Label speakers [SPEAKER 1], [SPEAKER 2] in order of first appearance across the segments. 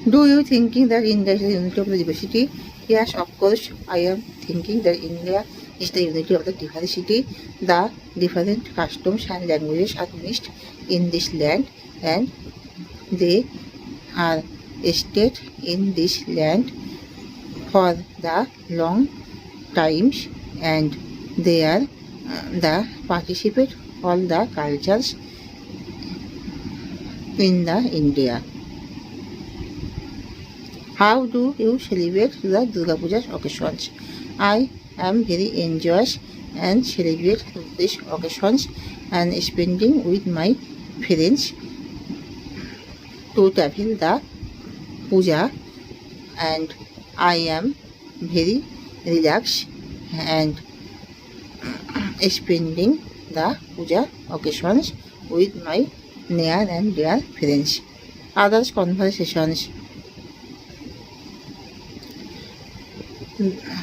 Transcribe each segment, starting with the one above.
[SPEAKER 1] Do you thinking that India is the unity of the diversity? Yes, of course, I am thinking that India is the unity of the diversity. The different customs and languages are mixed in this land, and they are stayed in this land for the long times, and they are the participate all the cultures in the India. How do you celebrate the Durga Puja occasions? I am very enjoyous and celebrate these occasions and spending with my friends to travel the puja, and I am very relaxed and spending the puja occasions with my near and dear friends. Others conversations.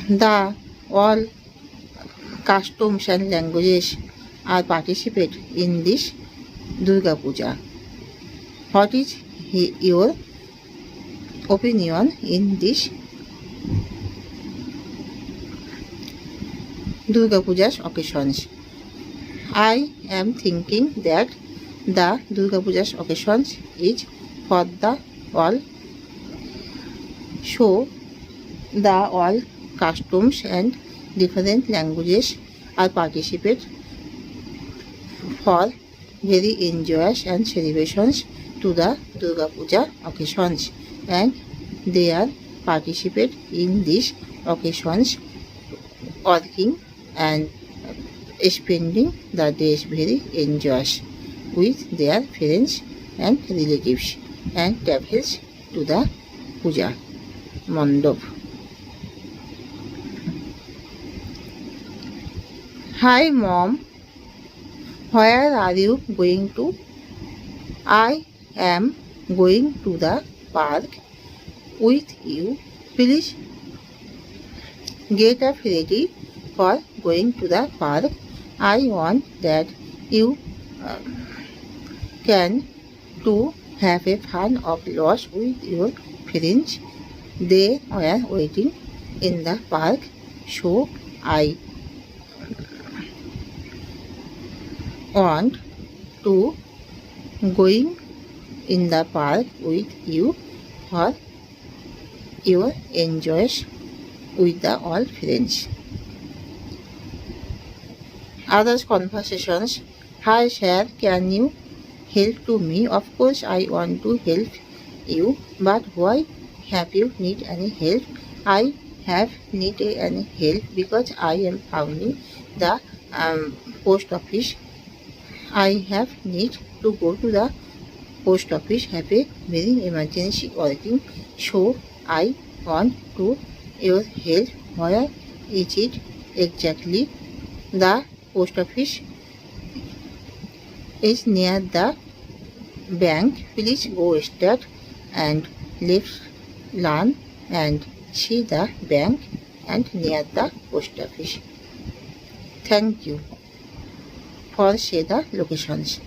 [SPEAKER 1] The all customs and languages are participate in this Durga Puja. What is your opinion in this Durga Puja's occasions? I am thinking that the Durga Puja's occasions is for the all show the all customs and different languages are participate for very enjoyous and celebrations to the Durga Puja occasions, and they are participate in these occasions working and spending the days very enjoyous with their friends and relatives and travels to the puja mandap. Hi mom, where are you going to? I am going to the park with you. Please get up ready for going to the park. I want that you can to have a fun of loss with your friends. They were waiting in the park, so I want to going in the park with you for your enjoys with the all friends. Others conversations. Hi sir, can you help to me? Of course I want to help you, but why have you need any help? I have need any help because I am founding the post office. I have need to go to the post office, have a very emergency working, so I want to your help. Where is it exactly? The post office is near the bank. Please go straight and left learn and see the bank and near the post office. Thank you for say the locations.